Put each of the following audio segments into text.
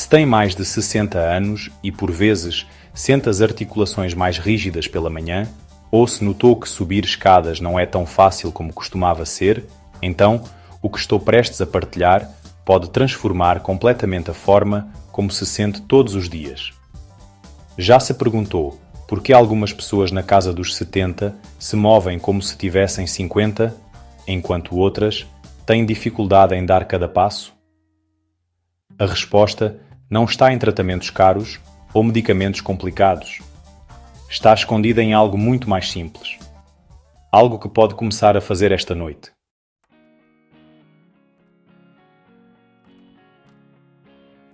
Se tem mais de 60 anos e, por vezes, sente as articulações mais rígidas pela manhã, ou se notou que subir escadas não é tão fácil como costumava ser, então o que estou prestes a partilhar pode transformar completamente a forma como se sente todos os dias. Já se perguntou por que algumas pessoas na casa dos 70 se movem como se tivessem 50, enquanto outras têm dificuldade em dar cada passo? A resposta não está em tratamentos caros ou medicamentos complicados. Está escondida em algo muito mais simples. Algo que pode começar a fazer esta noite.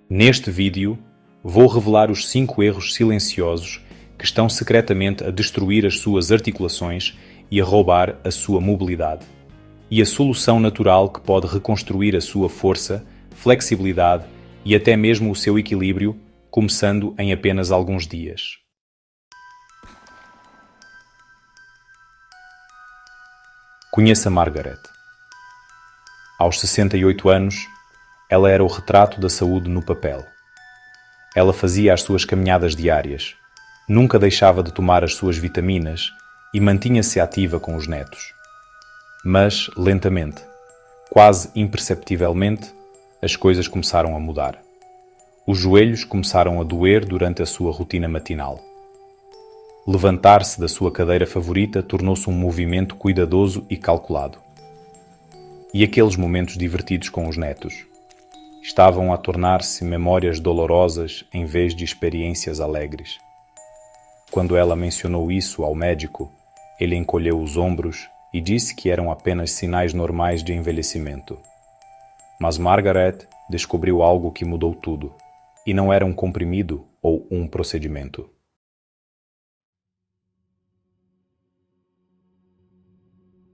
Neste vídeo, vou revelar os 5 erros silenciosos que estão secretamente a destruir as suas articulações e a roubar a sua mobilidade, e a solução natural que pode reconstruir a sua força, flexibilidade e até mesmo o seu equilíbrio, começando em apenas alguns dias. Conheça Margaret. Aos 68 anos, ela era o retrato da saúde no papel. Ela fazia as suas caminhadas diárias, nunca deixava de tomar as suas vitaminas e mantinha-se ativa com os netos. Mas, lentamente, quase imperceptivelmente, as coisas começaram a mudar. Os joelhos começaram a doer durante a sua rotina matinal. Levantar-se da sua cadeira favorita tornou-se um movimento cuidadoso e calculado. E aqueles momentos divertidos com os netos estavam a tornar-se memórias dolorosas em vez de experiências alegres. Quando ela mencionou isso ao médico, ele encolheu os ombros e disse que eram apenas sinais normais de envelhecimento. Mas Margaret descobriu algo que mudou tudo, e não era um comprimido ou um procedimento.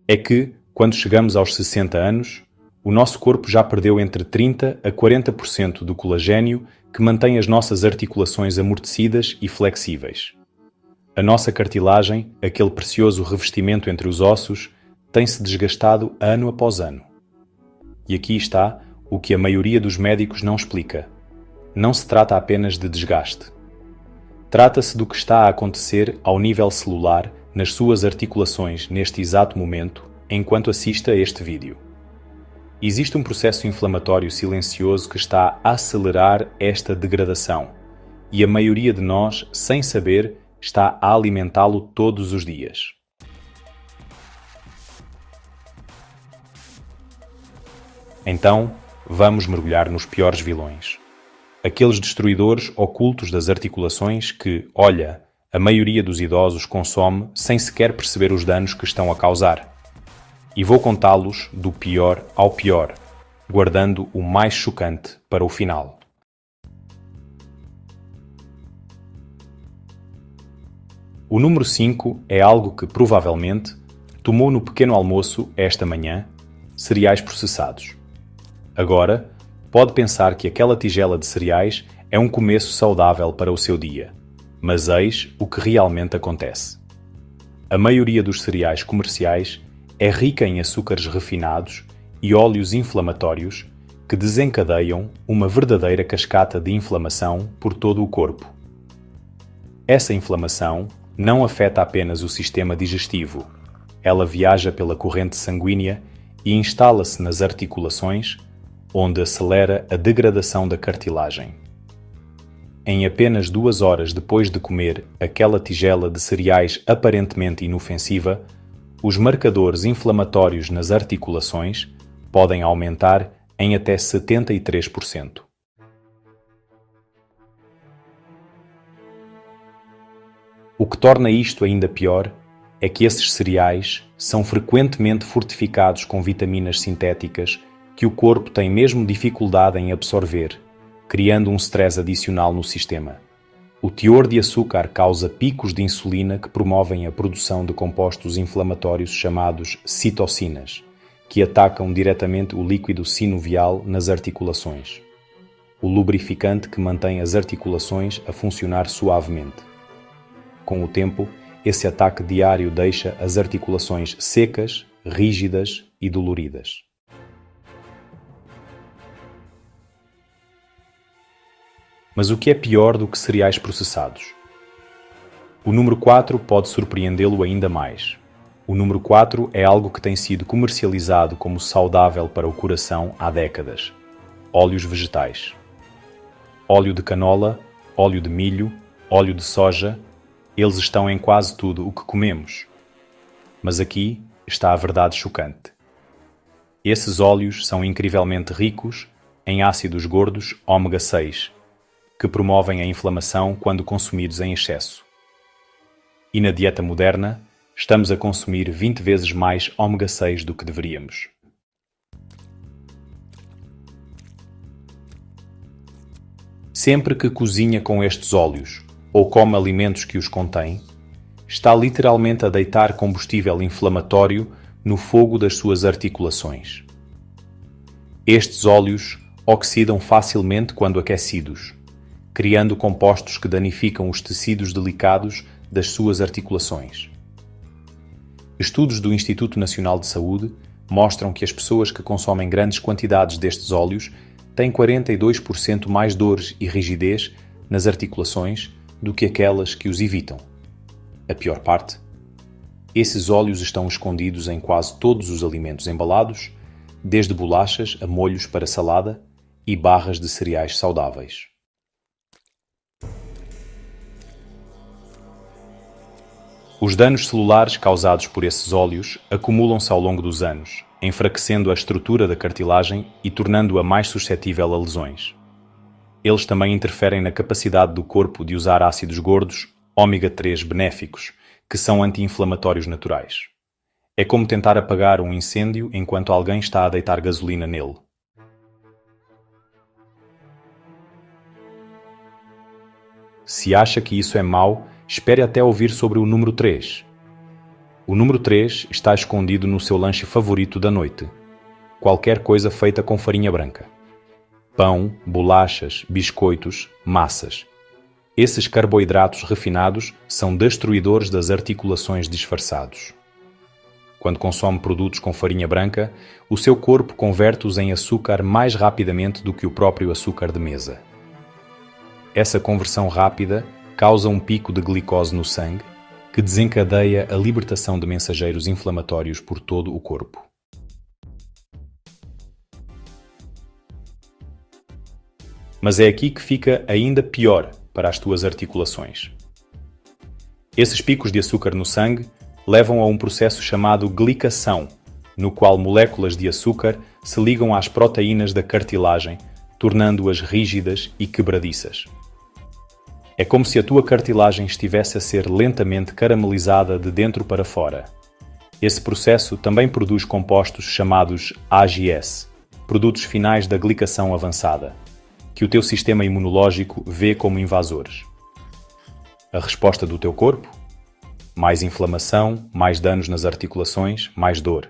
É que, quando chegamos aos 60 anos, o nosso corpo já perdeu entre 30% a 40% do colagênio que mantém as nossas articulações amortecidas e flexíveis. A nossa cartilagem, aquele precioso revestimento entre os ossos, tem-se desgastado ano após ano. E aqui está o que a maioria dos médicos não explica. Não se trata apenas de desgaste. Trata-se do que está a acontecer ao nível celular nas suas articulações neste exato momento, enquanto assiste a este vídeo. Existe um processo inflamatório silencioso que está a acelerar esta degradação, e a maioria de nós, sem saber, está a alimentá-lo todos os dias. Então, vamos mergulhar nos piores vilões. Aqueles destruidores ocultos das articulações que, olha, a maioria dos idosos consome sem sequer perceber os danos que estão a causar. E vou contá-los do pior ao pior, guardando o mais chocante para o final. O número 5 é algo que, provavelmente, tomou no pequeno almoço esta manhã, cereais processados. Agora, pode pensar que aquela tigela de cereais é um começo saudável para o seu dia, mas eis o que realmente acontece. A maioria dos cereais comerciais é rica em açúcares refinados e óleos inflamatórios que desencadeiam uma verdadeira cascata de inflamação por todo o corpo. Essa inflamação não afeta apenas o sistema digestivo. Ela viaja pela corrente sanguínea e instala-se nas articulações, onde acelera a degradação da cartilagem. Em apenas 2 horas depois de comer aquela tigela de cereais aparentemente inofensiva, os marcadores inflamatórios nas articulações podem aumentar em até 73%. O que torna isto ainda pior é que esses cereais são frequentemente fortificados com vitaminas sintéticas que o corpo tem mesmo dificuldade em absorver, criando um stress adicional no sistema. O teor de açúcar causa picos de insulina que promovem a produção de compostos inflamatórios chamados citocinas, que atacam diretamente o líquido sinovial nas articulações, o lubrificante que mantém as articulações a funcionar suavemente. Com o tempo, esse ataque diário deixa as articulações secas, rígidas e doloridas. Mas o que é pior do que cereais processados? O número 4 pode surpreendê-lo ainda mais. O número 4 é algo que tem sido comercializado como saudável para o coração há décadas. Óleos vegetais. Óleo de canola, óleo de milho, óleo de soja, eles estão em quase tudo o que comemos. Mas aqui está a verdade chocante. Esses óleos são incrivelmente ricos em ácidos gordos ômega 6, que promovem a inflamação quando consumidos em excesso. E na dieta moderna, estamos a consumir 20 vezes mais ômega 6 do que deveríamos. Sempre que cozinha com estes óleos ou come alimentos que os contêm, está literalmente a deitar combustível inflamatório no fogo das suas articulações. Estes óleos oxidam facilmente quando aquecidos, criando compostos que danificam os tecidos delicados das suas articulações. Estudos do Instituto Nacional de Saúde mostram que as pessoas que consomem grandes quantidades destes óleos têm 42% mais dores e rigidez nas articulações do que aquelas que os evitam. A pior parte? Esses óleos estão escondidos em quase todos os alimentos embalados, desde bolachas a molhos para salada e barras de cereais saudáveis. Os danos celulares causados por esses óleos acumulam-se ao longo dos anos, enfraquecendo a estrutura da cartilagem e tornando-a mais suscetível a lesões. Eles também interferem na capacidade do corpo de usar ácidos gordos ômega 3 benéficos, que são anti-inflamatórios naturais. É como tentar apagar um incêndio enquanto alguém está a deitar gasolina nele. Se acha que isso é mau, espere até ouvir sobre o número 3. O número 3 está escondido no seu lanche favorito da noite. Qualquer coisa feita com farinha branca. Pão, bolachas, biscoitos, massas. Esses carboidratos refinados são destruidores das articulações disfarçados. Quando consome produtos com farinha branca, o seu corpo converte-os em açúcar mais rapidamente do que o próprio açúcar de mesa. Essa conversão rápida causa um pico de glicose no sangue, que desencadeia a libertação de mensageiros inflamatórios por todo o corpo. Mas é aqui que fica ainda pior para as tuas articulações. Esses picos de açúcar no sangue levam a um processo chamado glicação, no qual moléculas de açúcar se ligam às proteínas da cartilagem, tornando-as rígidas e quebradiças. É como se a tua cartilagem estivesse a ser lentamente caramelizada de dentro para fora. Esse processo também produz compostos chamados AGS, produtos finais da glicação avançada, que o teu sistema imunológico vê como invasores. A resposta do teu corpo? Mais inflamação, mais danos nas articulações, mais dor.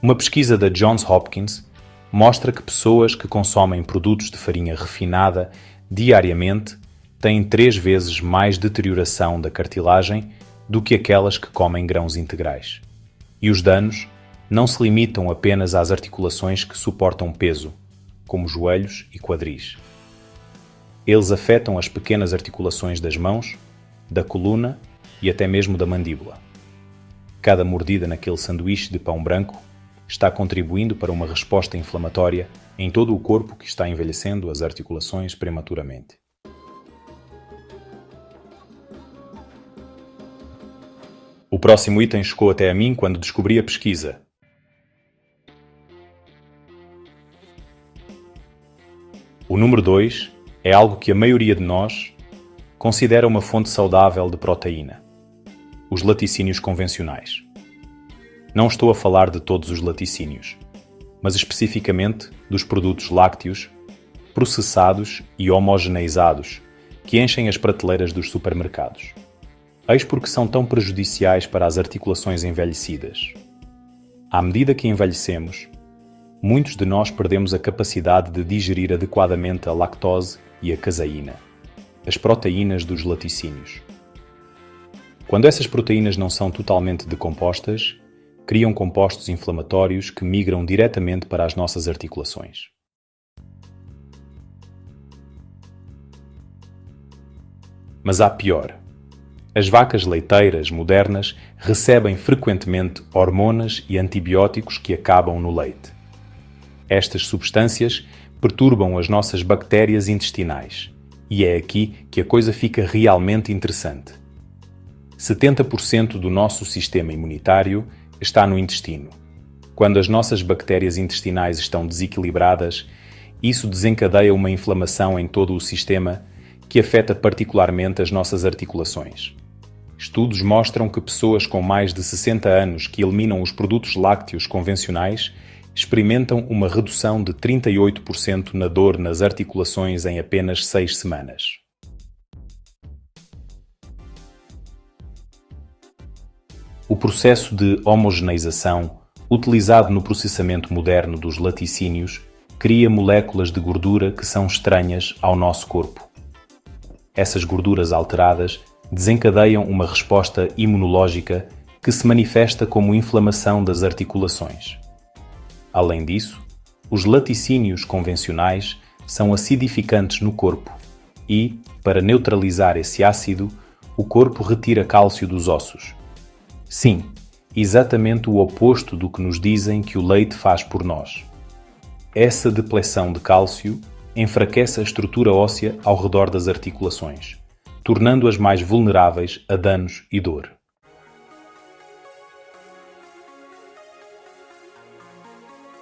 Uma pesquisa da Johns Hopkins mostra que pessoas que consomem produtos de farinha refinada diariamente têm 3 vezes mais deterioração da cartilagem do que aquelas que comem grãos integrais. E os danos não se limitam apenas às articulações que suportam peso, como joelhos e quadris. Eles afetam as pequenas articulações das mãos, da coluna e até mesmo da mandíbula. Cada mordida naquele sanduíche de pão branco está contribuindo para uma resposta inflamatória em todo o corpo que está envelhecendo as articulações prematuramente. O próximo item chegou até a mim quando descobri a pesquisa. O número 2 é algo que a maioria de nós considera uma fonte saudável de proteína: os laticínios convencionais. Não estou a falar de todos os laticínios, mas especificamente dos produtos lácteos, processados e homogeneizados que enchem as prateleiras dos supermercados. Eis porque são tão prejudiciais para as articulações envelhecidas. À medida que envelhecemos, muitos de nós perdemos a capacidade de digerir adequadamente a lactose e a caseína, as proteínas dos laticínios. Quando essas proteínas não são totalmente decompostas, criam compostos inflamatórios que migram diretamente para as nossas articulações. Mas há pior. As vacas leiteiras modernas recebem frequentemente hormonas e antibióticos que acabam no leite. Estas substâncias perturbam as nossas bactérias intestinais, e é aqui que a coisa fica realmente interessante. 70% do nosso sistema imunitário está no intestino. Quando as nossas bactérias intestinais estão desequilibradas, isso desencadeia uma inflamação em todo o sistema que afeta particularmente as nossas articulações. Estudos mostram que pessoas com mais de 60 anos que eliminam os produtos lácteos convencionais experimentam uma redução de 38% na dor nas articulações em apenas 6 semanas. O processo de homogeneização, utilizado no processamento moderno dos laticínios, cria moléculas de gordura que são estranhas ao nosso corpo. Essas gorduras alteradas desencadeiam uma resposta imunológica que se manifesta como inflamação das articulações. Além disso, os laticínios convencionais são acidificantes no corpo e, para neutralizar esse ácido, o corpo retira cálcio dos ossos. Sim, exatamente o oposto do que nos dizem que o leite faz por nós. Essa depleção de cálcio enfraquece a estrutura óssea ao redor das articulações, tornando-as mais vulneráveis a danos e dor.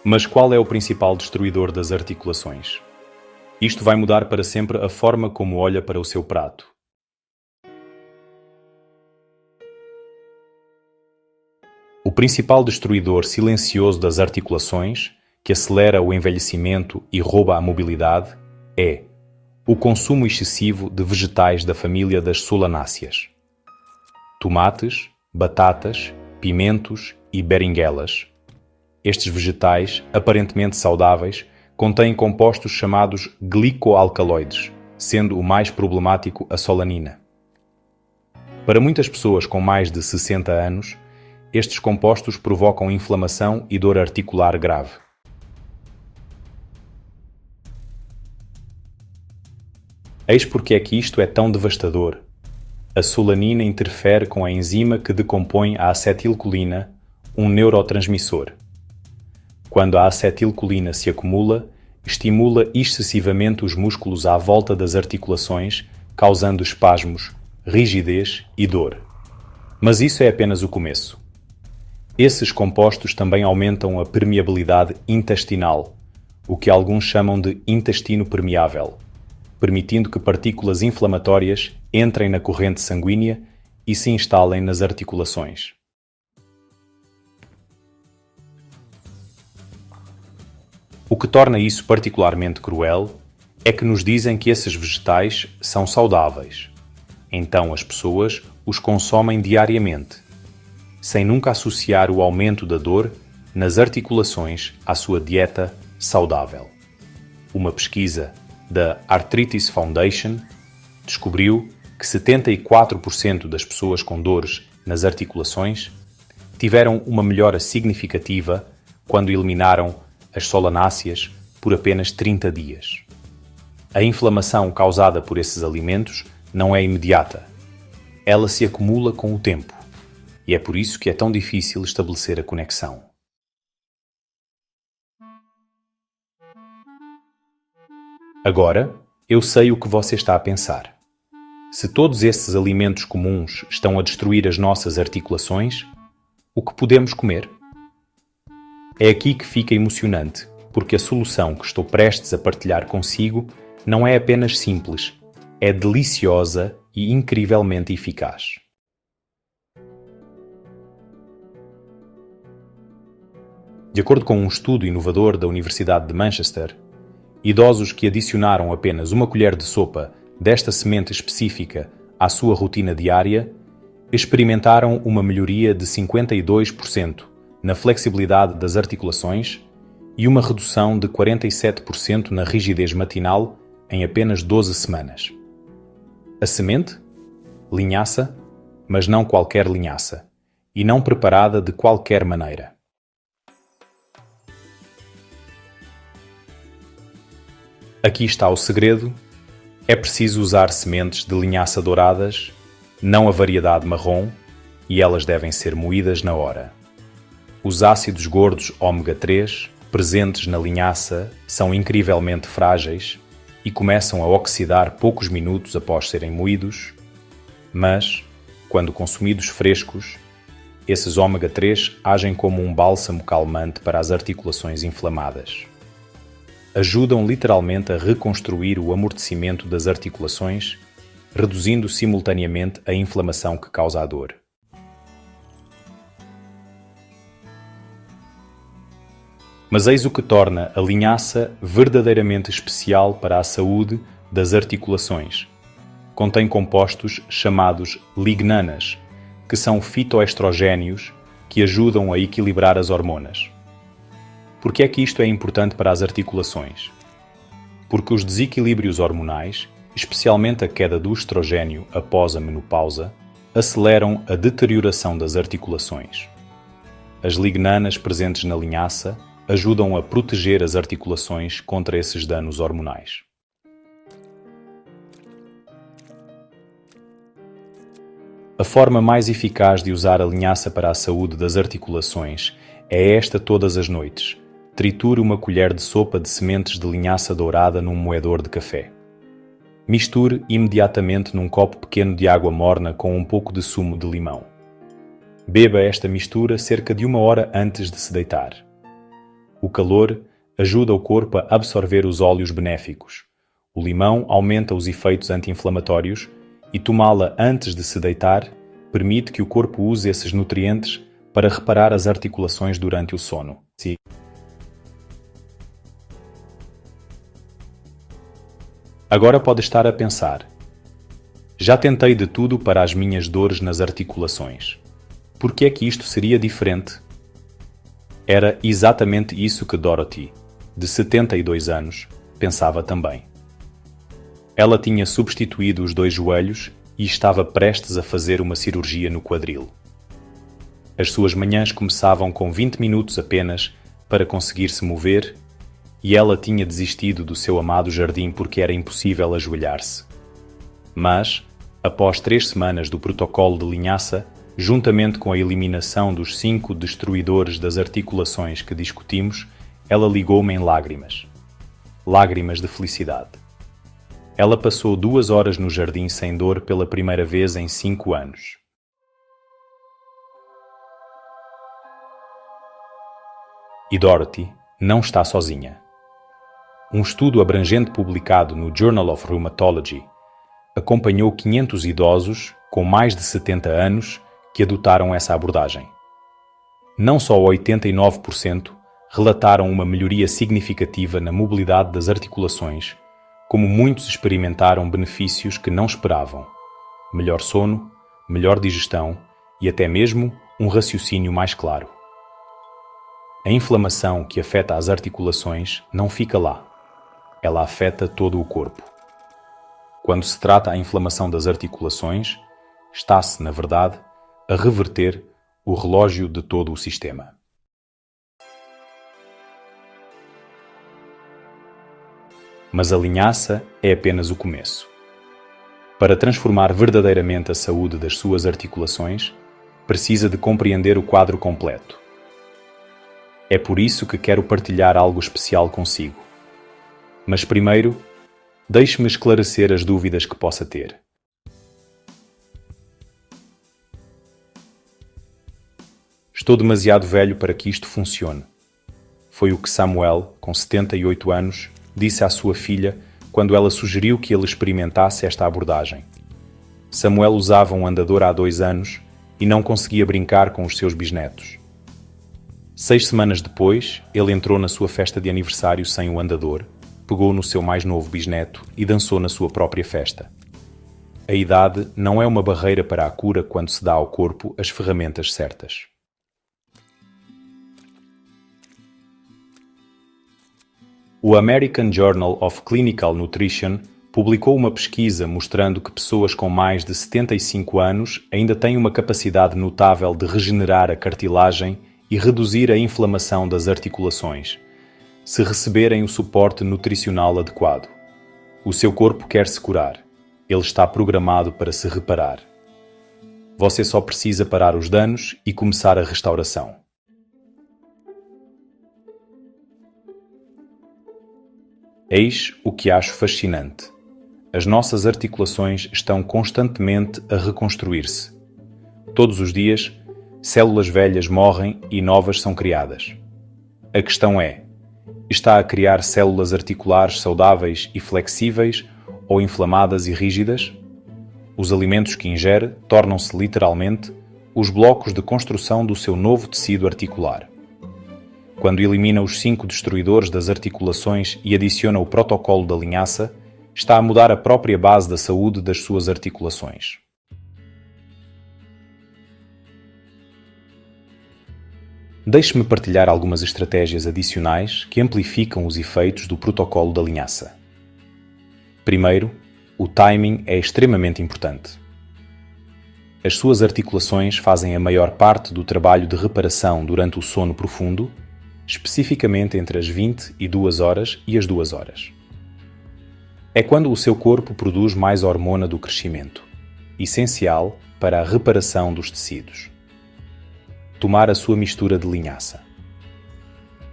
Mas qual é o principal destruidor das articulações? Isto vai mudar para sempre a forma como olha para o seu prato. O principal destruidor silencioso das articulações, que acelera o envelhecimento e rouba a mobilidade, é o consumo excessivo de vegetais da família das solanáceas. Tomates, batatas, pimentos e beringuelas. Estes vegetais, aparentemente saudáveis, contêm compostos chamados glicoalcaloides, sendo o mais problemático a solanina. Para muitas pessoas com mais de 60 anos, estes compostos provocam inflamação e dor articular grave. Eis porque é que isto é tão devastador. A solanina interfere com a enzima que decompõe a acetilcolina, um neurotransmissor. Quando a acetilcolina se acumula, estimula excessivamente os músculos à volta das articulações, causando espasmos, rigidez e dor. Mas isso é apenas o começo. Esses compostos também aumentam a permeabilidade intestinal, o que alguns chamam de intestino permeável, permitindo que partículas inflamatórias entrem na corrente sanguínea e se instalem nas articulações. O que torna isso particularmente cruel é que nos dizem que esses vegetais são saudáveis. Então as pessoas os consomem diariamente, sem nunca associar o aumento da dor nas articulações à sua dieta saudável. Uma pesquisa da Arthritis Foundation descobriu que 74% das pessoas com dores nas articulações tiveram uma melhora significativa quando eliminaram as solanáceas por apenas 30 dias. A inflamação causada por esses alimentos não é imediata. Ela se acumula com o tempo, e é por isso que é tão difícil estabelecer a conexão. Agora, eu sei o que você está a pensar. Se todos esses alimentos comuns estão a destruir as nossas articulações, o que podemos comer? É aqui que fica emocionante, porque a solução que estou prestes a partilhar consigo não é apenas simples, é deliciosa e incrivelmente eficaz. De acordo com um estudo inovador da Universidade de Manchester, idosos que adicionaram apenas uma colher de sopa desta semente específica à sua rotina diária experimentaram uma melhoria de 52% na flexibilidade das articulações e uma redução de 47% na rigidez matinal em apenas 12 semanas. A semente? Linhaça, mas não qualquer linhaça. e não preparada de qualquer maneira. Aqui está o segredo. É preciso usar sementes de linhaça douradas, não a variedade marrom, e elas devem ser moídas na hora. Os ácidos gordos ômega 3, presentes na linhaça, são incrivelmente frágeis e começam a oxidar poucos minutos após serem moídos, mas, quando consumidos frescos, esses ômega 3 agem como um bálsamo calmante para as articulações inflamadas. Ajudam literalmente a reconstruir o amortecimento das articulações, reduzindo simultaneamente a inflamação que causa a dor. Mas eis o que torna a linhaça verdadeiramente especial para a saúde das articulações. Contém compostos chamados lignanas, que são fitoestrogénios que ajudam a equilibrar as hormonas. Por que é que isto é importante para as articulações? Porque os desequilíbrios hormonais, especialmente a queda do estrogênio após a menopausa, aceleram a deterioração das articulações. As lignanas presentes na linhaça ajudam a proteger as articulações contra esses danos hormonais. A forma mais eficaz de usar a linhaça para a saúde das articulações é esta todas as noites. Triture uma colher de sopa de sementes de linhaça dourada num moedor de café. Misture imediatamente num copo pequeno de água morna com um pouco de sumo de limão. Beba esta mistura cerca de 1 hora antes de se deitar. O calor ajuda o corpo a absorver os óleos benéficos. O limão aumenta os efeitos anti-inflamatórios e tomá-la antes de se deitar permite que o corpo use esses nutrientes para reparar as articulações durante o sono. Sim. Agora pode estar a pensar: já tentei de tudo para as minhas dores nas articulações. Por que é que isto seria diferente? Era exatamente isso que Dorothy, de 72 anos, pensava também. Ela tinha substituído os 2 joelhos e estava prestes a fazer uma cirurgia no quadril. As suas manhãs começavam com 20 minutos apenas para conseguir se mover e ela tinha desistido do seu amado jardim porque era impossível ajoelhar-se. Mas, após 3 semanas do protocolo de linhaça, juntamente com a eliminação dos 5 destruidores das articulações que discutimos, ela ligou-me em lágrimas. Lágrimas de felicidade. Ela passou 2 horas no jardim sem dor pela primeira vez em 5 anos. E Dorothy não está sozinha. Um estudo abrangente publicado no Journal of Rheumatology acompanhou 500 idosos com mais de 70 anos que adotaram essa abordagem. Não só 89% relataram uma melhoria significativa na mobilidade das articulações, como muitos experimentaram benefícios que não esperavam: melhor sono, melhor digestão e até mesmo um raciocínio mais claro. A inflamação que afeta as articulações não fica lá. Ela afeta todo o corpo. Quando se trata a inflamação das articulações, está-se, na verdade, a reverter o relógio de todo o sistema. Mas a linhaça é apenas o começo. Para transformar verdadeiramente a saúde das suas articulações, precisa de compreender o quadro completo. É por isso que quero partilhar algo especial consigo. Mas primeiro, deixe-me esclarecer as dúvidas que possa ter. Estou demasiado velho para que isto funcione. Foi o que Samuel, com 78 anos, disse à sua filha quando ela sugeriu que ele experimentasse esta abordagem. Samuel usava um andador há 2 anos e não conseguia brincar com os seus bisnetos. 6 semanas depois, ele entrou na sua festa de aniversário sem o andador, pegou no seu mais novo bisneto e dançou na sua própria festa. A idade não é uma barreira para a cura quando se dá ao corpo as ferramentas certas. O American Journal of Clinical Nutrition publicou uma pesquisa mostrando que pessoas com mais de 75 anos ainda têm uma capacidade notável de regenerar a cartilagem e reduzir a inflamação das articulações, se receberem o suporte nutricional adequado. O seu corpo quer se curar. Ele está programado para se reparar. Você só precisa parar os danos e começar a restauração. Eis o que acho fascinante. As nossas articulações estão constantemente a reconstruir-se. Todos os dias, células velhas morrem e novas são criadas. A questão é: está a criar células articulares saudáveis e flexíveis ou inflamadas e rígidas? Os alimentos que ingere tornam-se literalmente os blocos de construção do seu novo tecido articular. Quando elimina os 5 destruidores das articulações e adiciona o protocolo da linhaça, está a mudar a própria base da saúde das suas articulações. Deixe-me partilhar algumas estratégias adicionais que amplificam os efeitos do protocolo da linhaça. Primeiro, o timing é extremamente importante. As suas articulações fazem a maior parte do trabalho de reparação durante o sono profundo, especificamente entre as 22 horas e as 2 horas. É quando o seu corpo produz mais hormona do crescimento, essencial para a reparação dos tecidos. Tomar a sua mistura de linhaça.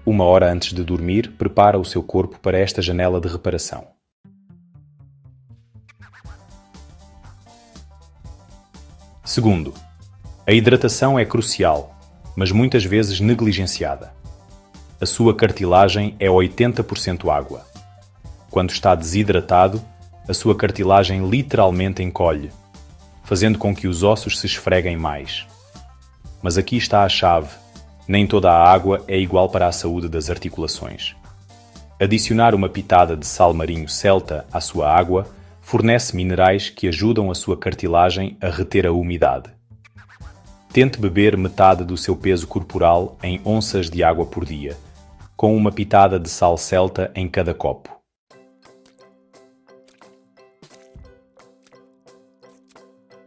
1 hora antes de dormir, prepara o seu corpo para esta janela de reparação. Segundo, a hidratação é crucial, mas muitas vezes negligenciada. A sua cartilagem é 80% água. Quando está desidratado, a sua cartilagem literalmente encolhe, fazendo com que os ossos se esfreguem mais. Mas aqui está a chave: nem toda a água é igual para a saúde das articulações. Adicionar uma pitada de sal marinho celta à sua água fornece minerais que ajudam a sua cartilagem a reter a umidade. Tente beber metade do seu peso corporal em onças de água por dia, com uma pitada de sal celta em cada copo.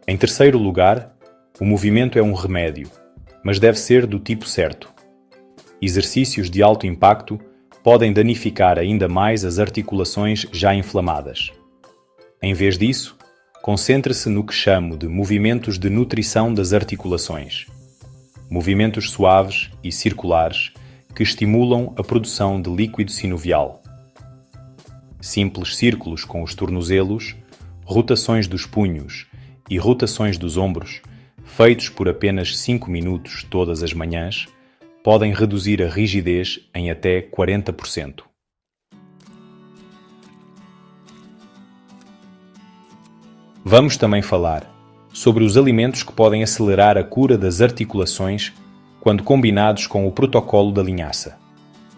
Em terceiro lugar, o movimento é um remédio, mas deve ser do tipo certo. Exercícios de alto impacto podem danificar ainda mais as articulações já inflamadas. Em vez disso, concentre-se no que chamo de movimentos de nutrição das articulações. Movimentos suaves e circulares que estimulam a produção de líquido sinovial. Simples círculos com os tornozelos, rotações dos punhos e rotações dos ombros, feitos por apenas 5 minutos todas as manhãs, podem reduzir a rigidez em até 40%. Vamos também falar sobre os alimentos que podem acelerar a cura das articulações quando combinados com o protocolo da linhaça.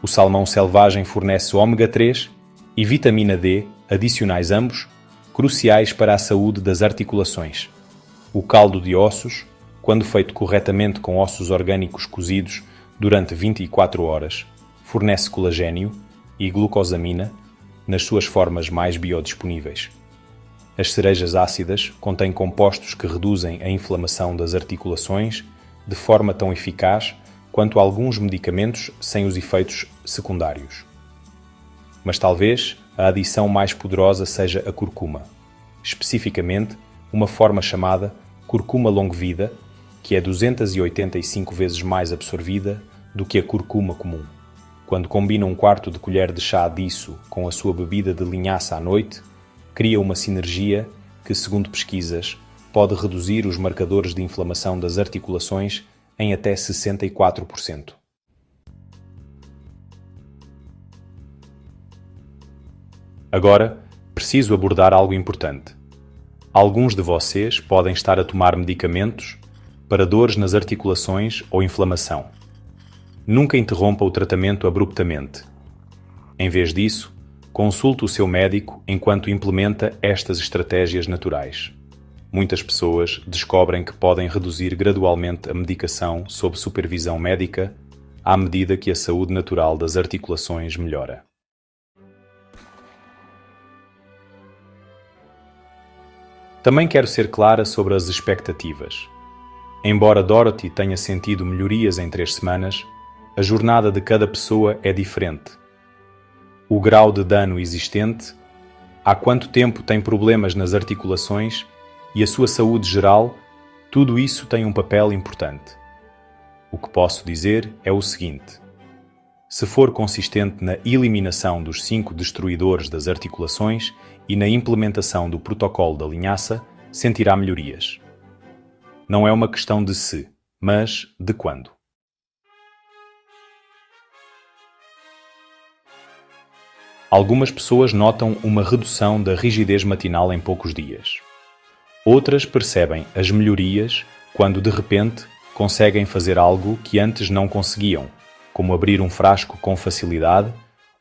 O salmão selvagem fornece ômega 3 e vitamina D, adicionais ambos, cruciais para a saúde das articulações. O caldo de ossos, quando feito corretamente com ossos orgânicos cozidos durante 24 horas, fornece colagênio e glucosamina nas suas formas mais biodisponíveis. As cerejas ácidas contêm compostos que reduzem a inflamação das articulações de forma tão eficaz quanto alguns medicamentos sem os efeitos secundários. Mas talvez a adição mais poderosa seja a curcuma, especificamente uma forma chamada curcuma longa-vida, que é 285 vezes mais absorvida do que a curcuma comum. Quando combina 1/4 de colher de chá disso com a sua bebida de linhaça à noite, cria uma sinergia que, segundo pesquisas, pode reduzir os marcadores de inflamação das articulações em até 64%. Agora, preciso abordar algo importante. Alguns de vocês podem estar a tomar medicamentos para dores nas articulações ou inflamação. Nunca interrompa o tratamento abruptamente. Em vez disso, consulte o seu médico enquanto implementa estas estratégias naturais. Muitas pessoas descobrem que podem reduzir gradualmente a medicação sob supervisão médica à medida que a saúde natural das articulações melhora. Também quero ser clara sobre as expectativas. Embora Dorothy tenha sentido melhorias em 3 semanas, a jornada de cada pessoa é diferente. O grau de dano existente, há quanto tempo tem problemas nas articulações e a sua saúde geral, tudo isso tem um papel importante. O que posso dizer é o seguinte: se for consistente na eliminação dos 5 destruidores das articulações e na implementação do protocolo da linhaça, sentirá melhorias. Não é uma questão de se, mas de quando. Algumas pessoas notam uma redução da rigidez matinal em poucos dias. Outras percebem as melhorias quando, de repente, conseguem fazer algo que antes não conseguiam, como abrir um frasco com facilidade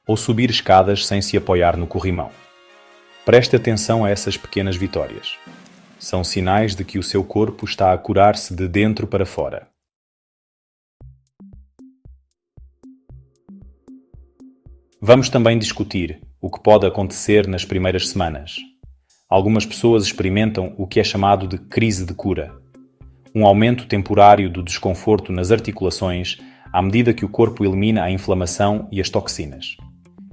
ou subir escadas sem se apoiar no corrimão. Preste atenção a essas pequenas vitórias. São sinais de que o seu corpo está a curar-se de dentro para fora. Vamos também discutir o que pode acontecer nas primeiras semanas. Algumas pessoas experimentam o que é chamado de crise de cura, um aumento temporário do desconforto nas articulações à medida que o corpo elimina a inflamação e as toxinas.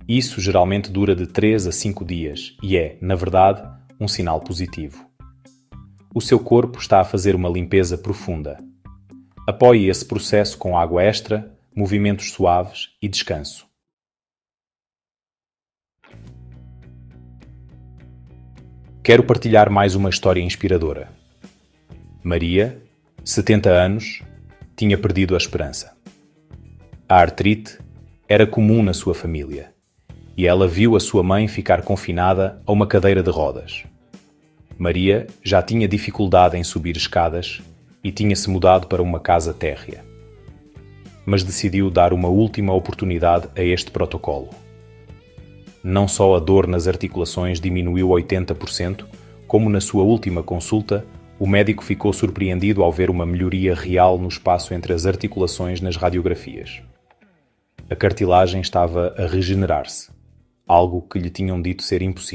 Isso geralmente dura de 3 a 5 dias e é, na verdade, um sinal positivo. O seu corpo está a fazer uma limpeza profunda. Apoie esse processo com água extra, movimentos suaves e descanso. Quero partilhar mais uma história inspiradora. Maria, 70 anos, tinha perdido a esperança. A artrite era comum na sua família e ela viu a sua mãe ficar confinada a uma cadeira de rodas. Maria já tinha dificuldade em subir escadas e tinha-se mudado para uma casa térrea. Mas decidiu dar uma última oportunidade a este protocolo. Não só a dor nas articulações diminuiu 80%, como na sua última consulta, o médico ficou surpreendido ao ver uma melhoria real no espaço entre as articulações nas radiografias. A cartilagem estava a regenerar-se, algo que lhe tinham dito ser impossível.